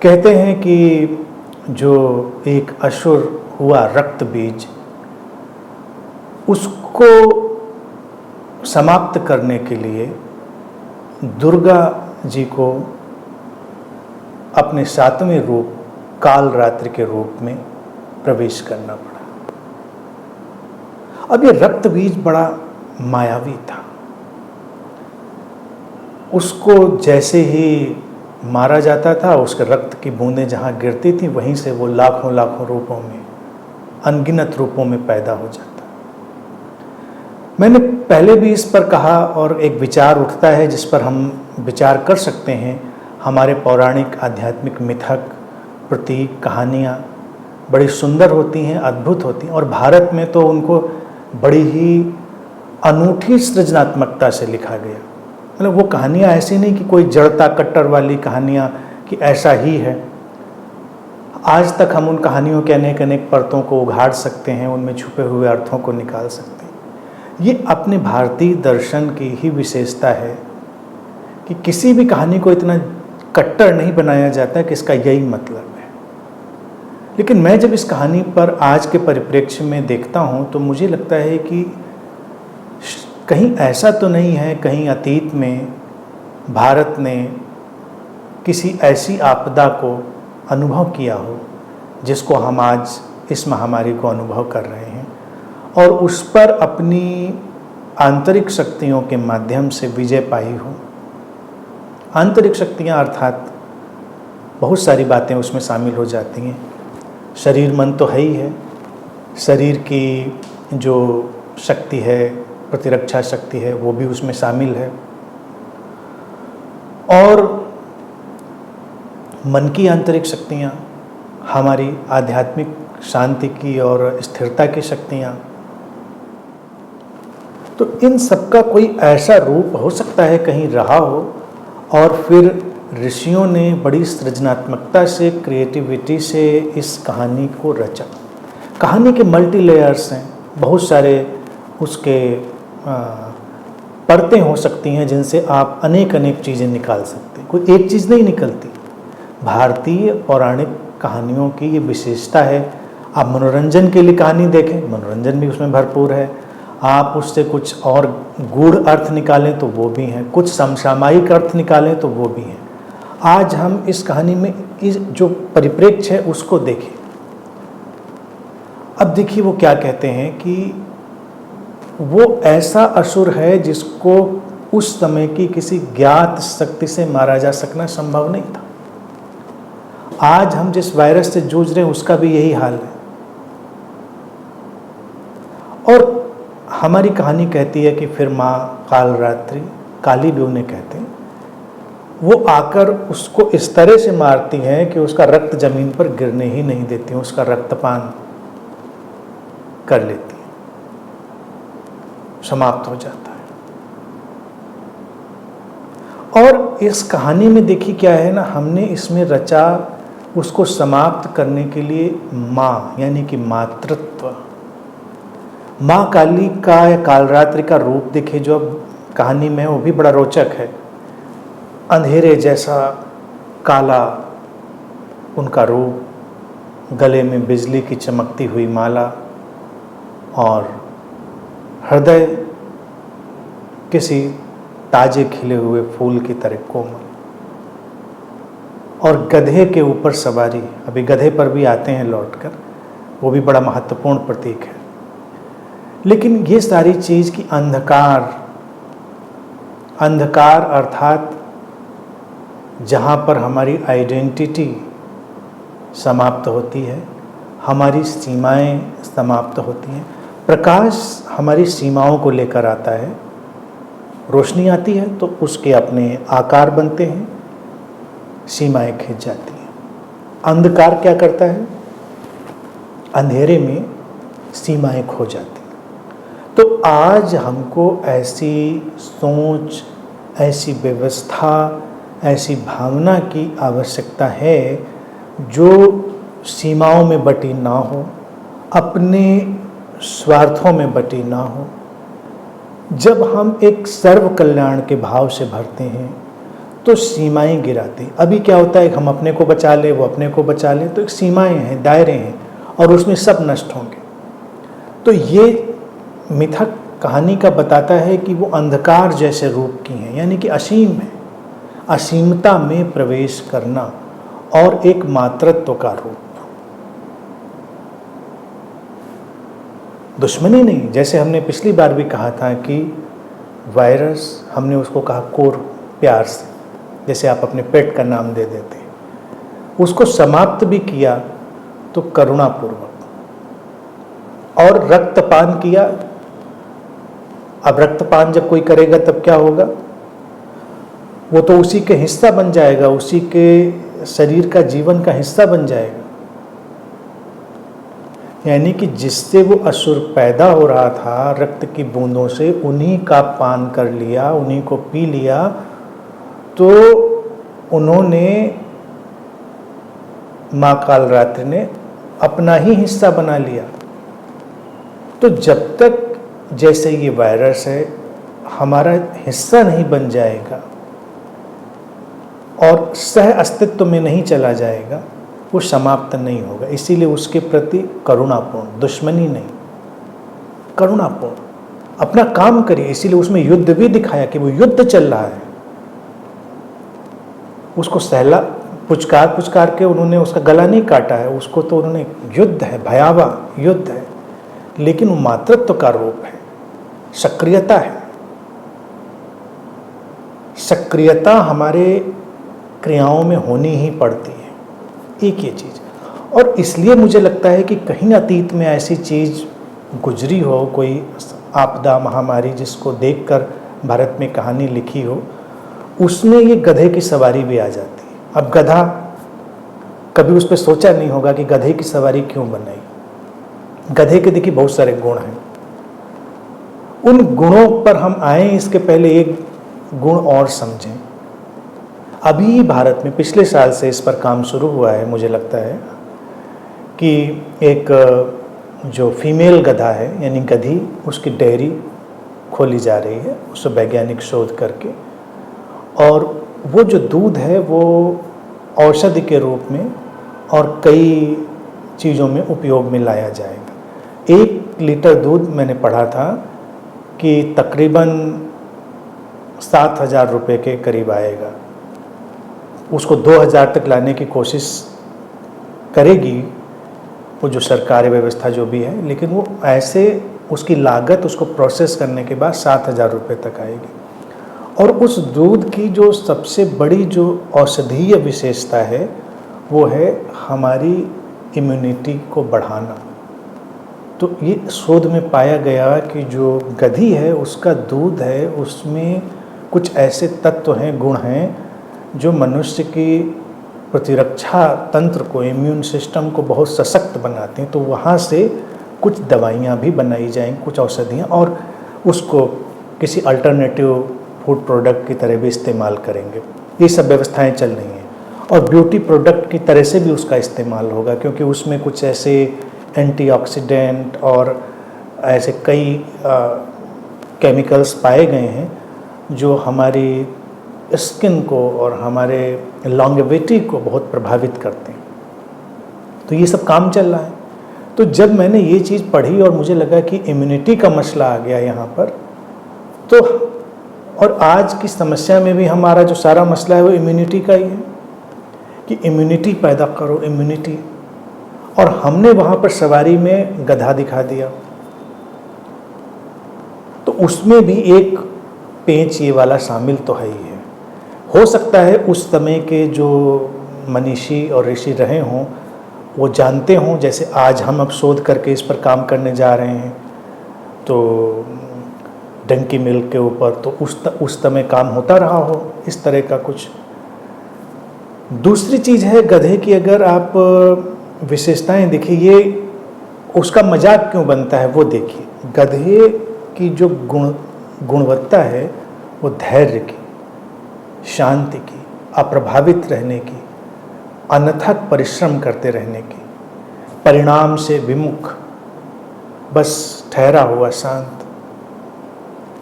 कहते हैं कि जो एक असुर हुआ रक्त बीज, उसको समाप्त करने के लिए दुर्गा जी को अपने 7वें रूप काल रात्रि के रूप में प्रवेश करना पड़ा। अब ये रक्त बीज बड़ा मायावी था। उसको जैसे ही मारा जाता था, उसके रक्त की बूंदें जहाँ गिरती थी, वहीं से वो लाखों लाखों रूपों में, अनगिनत रूपों में पैदा हो जाता। मैंने पहले भी इस पर कहा और एक विचार उठता है जिस पर हम विचार कर सकते हैं। हमारे पौराणिक आध्यात्मिक मिथक, प्रतीक, कहानियाँ बड़ी सुंदर होती हैं, अद्भुत होती हैं, और भारत में तो उनको बड़ी ही अनूठी सृजनात्मकता से लिखा गया। मतलब वो कहानियाँ ऐसी नहीं कि कोई जड़ता कट्टर वाली कहानियाँ कि ऐसा ही है। आज तक हम उन कहानियों के अनेक अनेक परतों को उघाड़ सकते हैं, उनमें छुपे हुए अर्थों को निकाल सकते हैं। ये अपने भारतीय दर्शन की ही विशेषता है कि किसी भी कहानी को इतना कट्टर नहीं बनाया जाता है कि इसका यही मतलब है। लेकिन मैं जब इस कहानी पर आज के परिप्रेक्ष्य में देखता हूँ तो मुझे लगता है कि कहीं ऐसा तो नहीं है, कहीं अतीत में भारत ने किसी ऐसी आपदा को अनुभव किया हो जिसको हम आज इस महामारी को अनुभव कर रहे हैं, और उस पर अपनी आंतरिक शक्तियों के माध्यम से विजय पाई हो। आंतरिक शक्तियाँ अर्थात बहुत सारी बातें उसमें शामिल हो जाती हैं। शरीर मन तो है ही है, शरीर की जो शक्ति है, प्रतिरक्षा शक्ति है, वो भी उसमें शामिल है, और मन की आंतरिक शक्तियाँ, हमारी आध्यात्मिक शांति की और स्थिरता की शक्तियाँ। तो इन सबका कोई ऐसा रूप हो सकता है कहीं रहा हो, और फिर ऋषियों ने बड़ी सृजनात्मकता से, क्रिएटिविटी से इस कहानी को रचा। कहानी के मल्टी लेयर्स हैं, बहुत सारे उसके परतें हो सकती हैं जिनसे आप अनेक अनेक चीज़ें निकाल सकते हैं, कोई एक चीज़ नहीं निकलती। भारतीय पौराणिक कहानियों की ये विशेषता है। आप मनोरंजन के लिए कहानी देखें, मनोरंजन भी उसमें भरपूर है। आप उससे कुछ और गूढ़ अर्थ निकालें तो वो भी हैं, कुछ समसामयिक अर्थ निकालें तो वो भी हैं। आज हम इस कहानी में इस जो परिप्रेक्ष्य है उसको देखें। अब देखिए वो क्या कहते हैं कि वो ऐसा असुर है जिसको उस समय की किसी ज्ञात शक्ति से मारा जा सकना संभव नहीं था। आज हम जिस वायरस से जूझ रहे हैं उसका भी यही हाल है। और हमारी कहानी कहती है कि फिर माँ कालरात्रि, काली भी उन्हें कहते हैं, वो आकर उसको इस तरह से मारती हैं कि उसका रक्त जमीन पर गिरने ही नहीं देती, उसका रक्तपान कर लेती है, समाप्त हो जाता है। और इस कहानी में देखिए क्या है ना, हमने इसमें रचा उसको समाप्त करने के लिए माँ, यानी कि मातृत्व। माँ काली का या कालरात्रि का रूप देखिए जो अब कहानी में, वो भी बड़ा रोचक है। अंधेरे जैसा काला उनका रूप, गले में बिजली की चमकती हुई माला, और हृदय किसी ताजे खिले हुए फूल की तरह कोमल, और गधे के ऊपर सवारी। अभी गधे पर भी आते हैं लौटकर, वो भी बड़ा महत्वपूर्ण प्रतीक है। लेकिन ये सारी चीज़ की अंधकार अर्थात जहाँ पर हमारी आइडेंटिटी समाप्त होती है, हमारी सीमाएं समाप्त होती हैं। प्रकाश हमारी सीमाओं को लेकर आता है, रोशनी आती है तो उसके अपने आकार बनते हैं, सीमाएं खिंच जाती हैं। अंधकार क्या करता है? अंधेरे में सीमाएं खो जाती हैं। तो आज हमको ऐसी सोच, ऐसी व्यवस्था, ऐसी भावना की आवश्यकता है जो सीमाओं में बटी ना हो, अपने स्वार्थों में बटी ना हो। जब हम एक सर्व कल्याण के भाव से भरते हैं तो सीमाएं गिराते हैं। अभी क्या होता है, हम अपने को बचा ले, वो अपने को बचा ले, तो एक सीमाएं हैं, दायरे हैं, और उसमें सब नष्ट होंगे। तो ये मिथक कहानी का बताता है कि वो अंधकार जैसे रूप की हैं, यानी कि असीम है, असीमता में प्रवेश करना और एक मातृत्व का रूप। दुश्मनी नहीं, जैसे हमने पिछली बार भी कहा था कि वायरस, हमने उसको कहा कोर प्यार से, जैसे आप अपने पेट का नाम दे देते हैं, उसको समाप्त भी किया तो करुणापूर्वक, और रक्तपान किया। अब रक्तपान जब कोई करेगा तब क्या होगा, वो तो उसी के हिस्सा बन जाएगा, उसी के शरीर का जीवन का हिस्सा बन जाएगा। यानी कि जिससे वो असुर पैदा हो रहा था रक्त की बूंदों से, उन्हीं का पान कर लिया, उन्हीं को पी लिया, तो उन्होंने, माँ कालरात्रि ने अपना ही हिस्सा बना लिया। तो जब तक जैसे ये वायरस है हमारा हिस्सा नहीं बन जाएगा और सह अस्तित्व में नहीं चला जाएगा, वो समाप्त नहीं होगा। इसीलिए उसके प्रति करुणापूर्ण, दुश्मनी नहीं, करुणापूर्ण अपना काम करिए। इसीलिए उसमें युद्ध भी दिखाया कि वो युद्ध चल रहा है, उसको सहला, पुचकार पुचकार के उन्होंने उसका गला नहीं काटा है, उसको तो उन्होंने, युद्ध है, भयावह युद्ध है, लेकिन वो मातृत्व का रूप है, सक्रियता है। सक्रियता हमारे क्रियाओं में होनी ही पड़ती है, एक ये चीज़। और इसलिए मुझे लगता है कि कहीं अतीत में ऐसी चीज़ गुजरी हो, कोई आपदा, महामारी, जिसको देखकर भारत में कहानी लिखी हो, उसमें ये गधे की सवारी भी आ जाती है। अब गधा, कभी उस पर सोचा नहीं होगा कि गधे की सवारी क्यों बनाई। गधे के देखिए बहुत सारे गुण हैं, उन गुणों पर हम आए इसके पहले एक गुण और समझें। अभी भारत में पिछले साल से इस पर काम शुरू हुआ है, मुझे लगता है कि एक जो फीमेल गधा है, यानी गधी, उसकी डेयरी खोली जा रही है, उस वैज्ञानिक शोध करके, और वो जो दूध है वो औषधि के रूप में और कई चीज़ों में उपयोग में लाया जाएगा। 1 लीटर दूध मैंने पढ़ा था कि तकरीबन 7,000 रुपये के करीब आएगा। उसको 2,000 तक लाने की कोशिश करेगी वो जो सरकारी व्यवस्था जो भी है, लेकिन वो ऐसे उसकी लागत उसको प्रोसेस करने के बाद 7,000 रुपये तक आएगी। और उस दूध की जो सबसे बड़ी जो औषधीय विशेषता है वो है हमारी इम्यूनिटी को बढ़ाना। तो ये शोध में पाया गया कि जो गधी है उसका दूध है, उसमें कुछ ऐसे तत्व हैं, गुण हैं, जो मनुष्य की प्रतिरक्षा तंत्र को, इम्यून सिस्टम को बहुत सशक्त बनाते हैं। तो वहाँ से कुछ दवाइयाँ भी बनाई जाएंगी, कुछ औषधियाँ, और उसको किसी अल्टरनेटिव फूड प्रोडक्ट की तरह भी इस्तेमाल करेंगे। ये सब व्यवस्थाएं चल रही हैं, और ब्यूटी प्रोडक्ट की तरह से भी उसका इस्तेमाल होगा, क्योंकि उसमें कुछ ऐसे एंटीऑक्सीडेंट और ऐसे कई केमिकल्स पाए गए हैं जो हमारी स्किन को और हमारे लॉन्गेविटी को बहुत प्रभावित करते हैं। तो ये सब काम चल रहा है। तो जब मैंने ये चीज़ पढ़ी और मुझे लगा कि इम्यूनिटी का मसला आ गया यहाँ पर, तो और आज की समस्या में भी हमारा जो सारा मसला है वो इम्यूनिटी का ही है कि इम्यूनिटी पैदा करो, इम्यूनिटी। और हमने वहाँ पर सवारी में गधा दिखा दिया, तो उसमें भी एक पेंच ये वाला शामिल तो है ही है। हो सकता है उस समय के जो मनीषी और ऋषि रहे हों वो जानते हों, जैसे आज हम अब शोध करके इस पर काम करने जा रहे हैं, तो डंकी मिल्क के ऊपर, तो उस समय काम होता रहा हो इस तरह का कुछ। दूसरी चीज़ है गधे की, अगर आप विशेषताएं देखिए, ये उसका मजाक क्यों बनता है वो देखिए। गधे की जो गुणवत्ता है वो धैर्य की, शांति की, अप्रभावित रहने की, अनथक परिश्रम करते रहने की, परिणाम से विमुख, बस ठहरा हुआ शांत,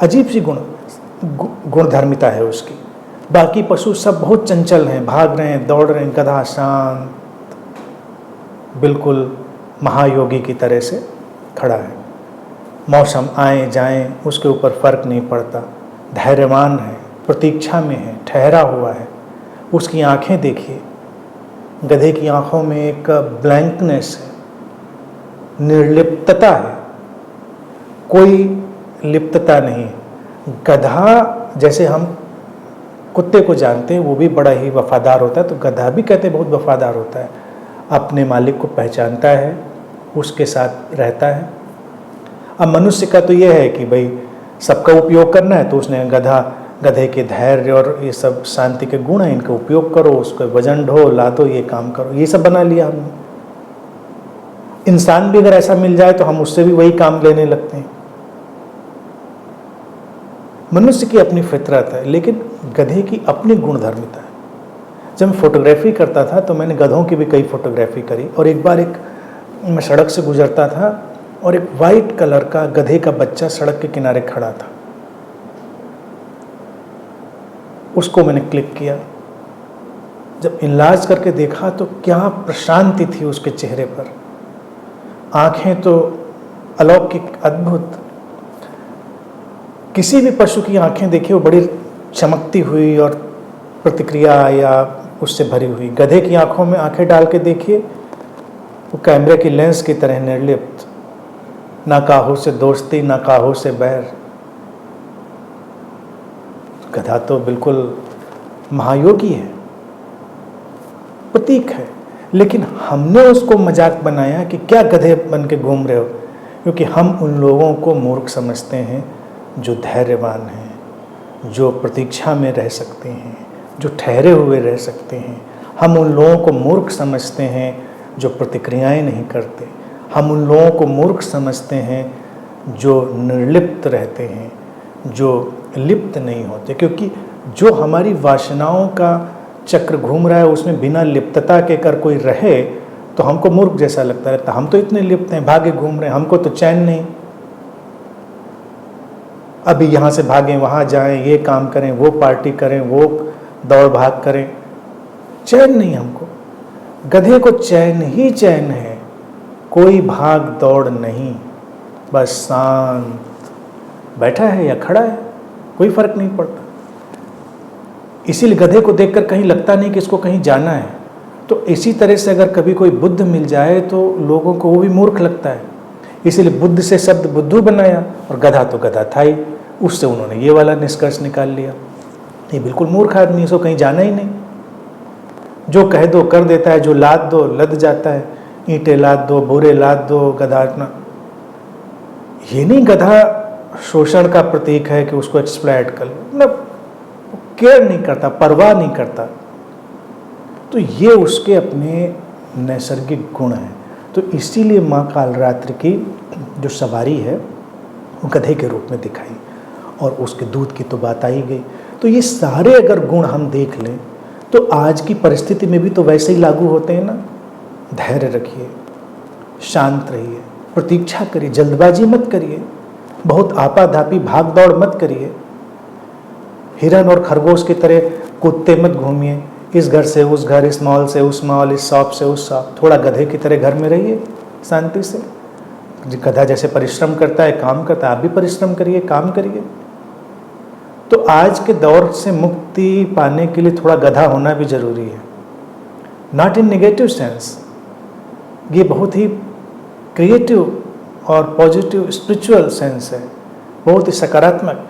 अजीब सी गुणधर्मिता है उसकी। बाकी पशु सब बहुत चंचल हैं, भाग रहे हैं, दौड़ रहे हैं। गधा शांत, बिल्कुल महायोगी की तरह से खड़ा है। मौसम आए जाएं उसके ऊपर फर्क नहीं पड़ता, धैर्यवान है, प्रतीक्षा में है, ठहरा हुआ है। उसकी आंखें देखिए, गधे की आंखों में एक ब्लैंकनेस है, निर्लिप्तता है, कोई लिप्तता नहीं। गधा जैसे हम कुत्ते को जानते हैं, वो भी बड़ा ही वफादार होता है, तो गधा भी कहते हैं बहुत वफादार होता है, अपने मालिक को पहचानता है, उसके साथ रहता है। अब मनुष्य का तो ये है कि भाई सबका उपयोग करना है, तो उसने गधे के धैर्य और ये सब शांति के गुण हैं, इनका उपयोग करो, उसको वजन ढो, लादो, ये काम करो, ये सब बना लिया हमने। इंसान भी अगर ऐसा मिल जाए तो हम उससे भी वही काम लेने लगते हैं। मनुष्य की अपनी फितरत है, लेकिन गधे की अपनी गुणधर्मिता है। जब मैं फोटोग्राफी करता था तो मैंने गधों की भी कई फोटोग्राफी करी, और एक बार मैं सड़क से गुजरता था और एक वाइट कलर का गधे का बच्चा सड़क के किनारे खड़ा था। उसको मैंने क्लिक किया। जब इलाज करके देखा तो क्या प्रशांति थी उसके चेहरे पर, आंखें तो अलौकिक, अद्भुत। किसी भी पशु की आंखें देखिए, वो बड़ी चमकती हुई और प्रतिक्रिया या उससे भरी हुई। गधे की आंखों में आंखें डाल के देखिए, वो कैमरे की लेंस की तरह निर्लिप्त, ना काहू से दोस्ती, ना काहू से बैर। गधा तो बिल्कुल महायोगी है, प्रतीक है, लेकिन हमने उसको मजाक बनाया कि क्या गधे बन के घूम रहे हो, क्योंकि हम उन लोगों को मूर्ख समझते हैं जो धैर्यवान हैं, जो प्रतीक्षा में रह सकते हैं, जो ठहरे हुए रह सकते हैं। हम उन लोगों को मूर्ख समझते हैं जो प्रतिक्रियाएं नहीं करते। हम उन लोगों को मूर्ख समझते हैं जो निर्लिप्त रहते हैं, जो लिप्त नहीं होते, क्योंकि जो हमारी वासनाओं का चक्र घूम रहा है उसमें बिना लिप्तता के कर कोई रहे तो हमको मूर्ख जैसा लगता रहता। हम तो इतने लिप्त हैं, भागे घूम रहे हैं, हमको तो चैन नहीं। अभी यहाँ से भागें, वहाँ जाएं, ये काम करें, वो पार्टी करें, वो दौड़ भाग करें, चैन नहीं हमको। गधे को चैन ही चैन है, कोई भाग दौड़ नहीं, बस शांत बैठा है या खड़ा है, कोई फर्क नहीं पड़ता। इसीलिए गधे को देखकर कहीं लगता नहीं कि इसको कहीं जाना है। तो इसी तरह से अगर कभी कोई बुद्ध मिल जाए तो लोगों को वो भी मूर्ख लगता है, इसीलिए बुद्ध से शब्द बुद्धू बनाया, और गधा तो गधा था ही, उससे उन्होंने ये वाला निष्कर्ष निकाल लिया, ये बिल्कुल मूर्ख आदमी, इसको कहीं जाना ही नहीं। जो कह दो कर देता है, जो लाद दो लद जाता है, ईंटें लाद दो, बोरे लाद दो, गधा इतना। ये नहीं गधा शोषण का प्रतीक है कि उसको एक्सप्लॉइट कर लो, मतलब केयर नहीं करता, परवाह नहीं करता। तो ये उसके अपने नैसर्गिक गुण हैं। तो इसीलिए माँ कालरात्रि की जो सवारी है वो गधे के रूप में दिखाई, और उसके दूध की तो बात आई गई। तो ये सारे अगर गुण हम देख लें तो आज की परिस्थिति में भी तो वैसे ही लागू होते हैं ना। धैर्य रखिए, शांत रहिए, प्रतीक्षा करिए, जल्दबाजी मत करिए, बहुत आपाधापी भाग दौड़ मत करिए, हिरन और खरगोश की तरह कूदते मत घूमिए, इस घर से उस घर, इस मॉल से उस मॉल, इस शॉप से उस शॉप। थोड़ा गधे की तरह घर में रहिए शांति से। गधा जैसे परिश्रम करता है, काम करता है, आप भी परिश्रम करिए, काम करिए। तो आज के दौर से मुक्ति पाने के लिए थोड़ा गधा होना भी जरूरी है, नॉट इन नेगेटिव सेंस, ये बहुत ही क्रिएटिव और पॉजिटिव स्पिरिचुअल सेंस है, बहुत ही सकारात्मक।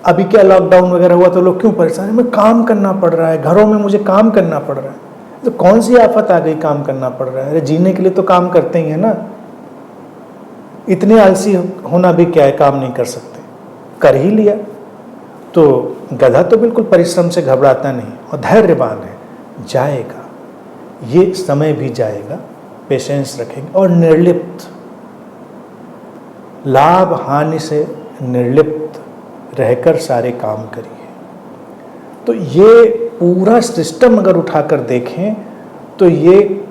अभी क्या लॉकडाउन वगैरह हुआ तो लोग क्यों परेशान है, मैं काम करना पड़ रहा है, घरों में मुझे काम करना पड़ रहा है। तो कौन सी आफत आ गई काम करना पड़ रहा है? अरे जीने के लिए तो काम करते ही है ना। इतने आलसी होना भी क्या है, काम नहीं कर सकते, कर ही लिया। तो गधा तो बिल्कुल परिश्रम से घबराता नहीं और धैर्यवान है, जाएगा, ये समय भी जाएगा, पेशेंस रखेंगे और निर्लिप्त, लाभ हानि से निर्लिप्त रहकर सारे काम करिए। तो ये पूरा सिस्टम अगर उठाकर देखें तो ये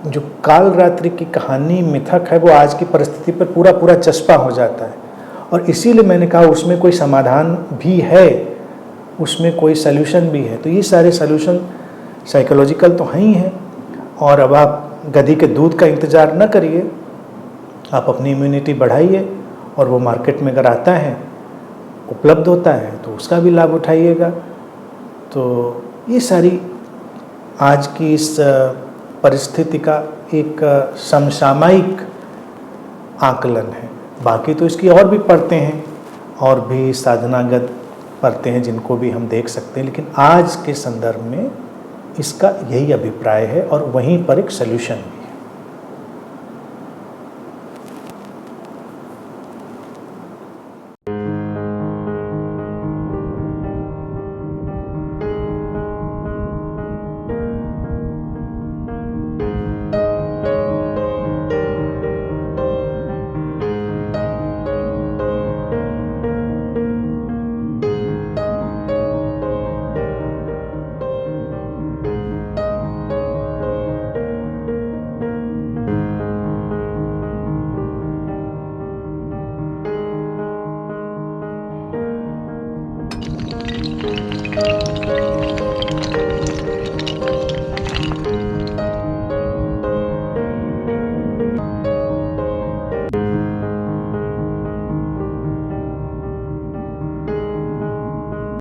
जो काल रात्रि की कहानी मिथक है वो आज की परिस्थिति पर पूरा चस्पा हो जाता है। और इसीलिए मैंने कहा उसमें कोई समाधान भी है, उसमें कोई सल्यूशन भी है। तो ये सारे सल्यूशन साइकोलॉजिकल तो हैं ही हैं। और अब आप गधी के दूध का इंतज़ार न करिए, आप अपनी इम्यूनिटी बढ़ाइए और वो मार्केट में अगर आता है, उपलब्ध होता है, तो उसका भी लाभ उठाइएगा। तो ये सारी आज की इस परिस्थिति का एक समसामयिक आकलन है। बाकी तो इसकी और भी परतें हैं, और भी साधनागत परतें हैं जिनको भी हम देख सकते हैं, लेकिन आज के संदर्भ में इसका यही अभिप्राय है और वहीं पर एक सल्यूशन है।